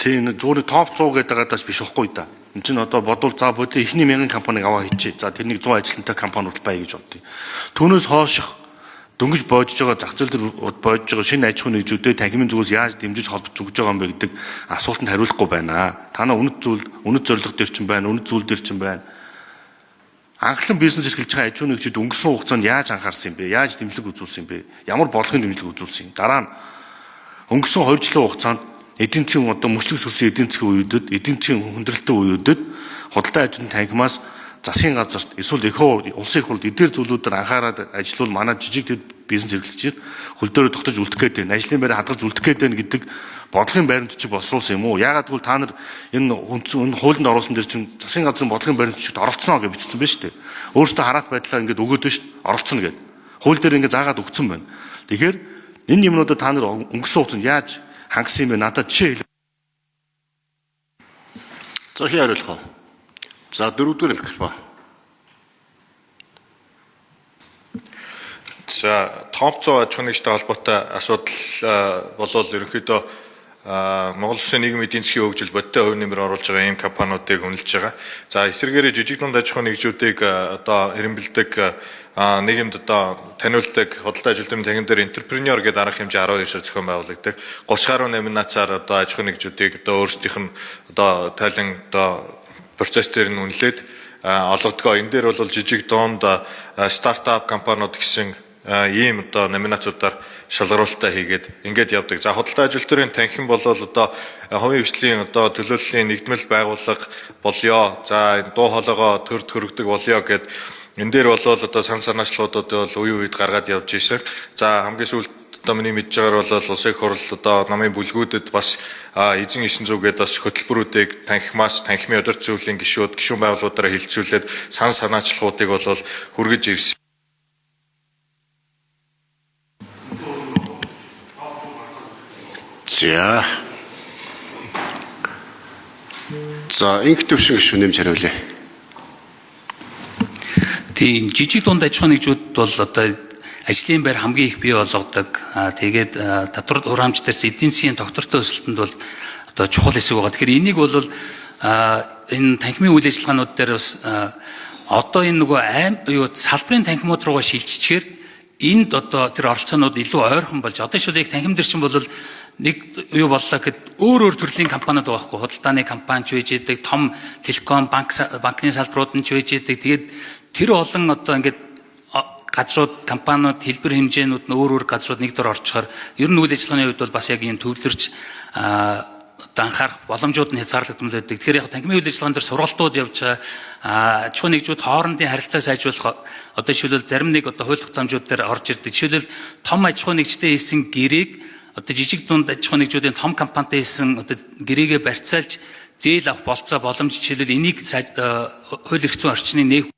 Тийм зүгээр топ 100 гэдэг гадаас биш байхгүй да. Энд чинь одоо бодвол за бодё ихний 1000 компаниг аваа хийчихээ. За тэрнийг 100 ажилтнтай компаниуд бай гэж бодъё. Түүнээс хооших дөнгөж боожж байгаа зах зээл дээр боожж байгаа шинэ аж ахуй нэгжүүдэд танхимын зүгээс яаж дэмжиж холбож өгч байгаа юм бэ гэдэг асуултанд хариулахгүй байна. Танаа үнэт зорилго дээр чинь байна, үнэт зүйл дээр чинь байна. Анхлан бизнес эрхэлж байгаа аж ахуй нэгжүүд өнгөрсөн хугацаанд яаж анхаарсан юм бэ? Яаж дэмжлэг үзүүлсэн юм бэ? Ямар бодлогын дэмжлэг үзүүлсэн юм? Дараа нь өнгөрсөн 2 жилийн хугацаанд эдийн засгийн одоо мөчлөг сүрсэн эдийн засгийн үеүүдэд, эдийн засгийн хүндрэлтэй үеүүдэд худалдаа ажлын танхимаас засгийн газарт эсвэл улсын их хурлд эдгээр зүйлүүдээр анхаарал ажиллавал манай жижиг бизнес эрхлэгчид хөл дээрээ тогтож үлдэх гээд байна. Ажлын байраа хадгалж үлдэх гээд байна гэдэг бодлогын баримт чи боловсруулсан юм уу? Яагаад гэвэл та нар энэ хуулинд оруулсан дээр чинь засгийн газрын бодлогын баримт чигт оролцоно гэж бичсэн байна шүү дээ. Өөрөөсөө хараат байдлаар ингээд өгөөд байна шүү дээ. Оролцоно гэдэг. Хууль дээр ингээд заагаад өгсөн байна. Тэгэхээр энэ юмнуудад та нар өнгөрсөн хугацаанд яаж хангасан юм бэ? Надад жишээ хэлээ. Зохион хариулах уу? За 4-р микрофон. За топ 100 аж ахуй нэгжтэй холбоотой асуудал болвол ерөнхийдөө Монгол Улсын нийгмийн эдийн засгийн хөгжил бодиттой хувь нэмэр оруулж байгаа ийм компаниудыг үнэлж байгаа. За эсвэргээрээ жижиг дунд аж ахуй нэгжүүдийг одоо эренбэлдэг нийгэмд одоо таниулдаг худалдаа ажилтны танхим дээр энтерпренеур гэдэг арга хэмжээ 12 сар зохион байгуулагддаг. 30 гаруй номинацаар одоо аж ахуй нэгжүүдийг одоо өөрсдийнх нь одоо тайлан одоо процесс дээр нь үнэлээд олгодгоо. Энэ дээр бол жижиг дунд стартап компаниуд гэсэн ийм одоо номинацуудаар шалгаруулалтаа хийгээд ингээд явдаг. За худалдаа ажилтнуудын танхим бол одоо хувийн хвшлийн одоо төлөөллийн нэгдмэл байгууллага болёо. За дуу хоолойгоо төр төрөгдөг болёо гэд энэ дээр бол одоо сан санаачлуудад бол үе үед гаргаад явж ирсэн. За хамгийн сүүлд одоо миний мэдж байгаагаар бол улсын их хурл одоо намын бүлгүүдэд бас эзэн 900 гээд бас хөтөлбөрүүдийг танхимаас танхимын удирд зөвлөлийн гишүүд гишүүн байгууллагуудаараа хилцүүлээд сан санаачлагуудыг бол хүргэж ирсэн. За инх төвшин гишүүн нэмж хариулъя. Тийм жижиг дунд аж ахуй нэгжүүд бол одоо ажлын байр хамгийн их бий болгодог. Тэгээд татвар хураамжтайс эдийн засгийн доктортой өсөлтөнд бол одоо чухал хэсэг байгаа. Тэгэхээр энийг бол энэ танхимын үйл ажиллагаанууд дээр бас одоо энэ нөгөө салбарын танхимууд руугаа шилжчихээр энд одоо тэр оролцоонууд илүү ойрхон болж одоо шил яг танхим дээр чинь бол нэг юу боллоо гэхэд өөр төрлийн компаниуд байгаа хгүй худалдааны компани ч байж идэг том телеком банкны салбарууд нь ч байж идэг тэгээд тэр олон одоо ингээд газрууд компаниуд хэлбэр хэмжээнүүд нь өөр газрууд нэг дор орчхоор ер нь үйл ажиллагааны хувьд бол бас яг ийм төвлөрч одоо анхаарах боломжууд нь хязгаарлагдмал байдаг. Тэгэхээр яг танхимын үйл ажиллагаан дээр сургалтууд явж байгаа аж ахуй нэгжүүд хоорондын харилцаа сайжруулах одоо жишээлбэл зарим нэг одоо хууль тогтоомжууд дээр орж ирдэг. Жишээлбэл том аж ахуй нэгжтэй хийсэн гэрээг одоо жижиг дунд аж ахуй нэгжүүдийн том компанитай хийсэн одоо гэрээгээ барьцаалж зээл авах болцоо боломж жишээлбэл энийг хууль эрх зүйн орчны нэг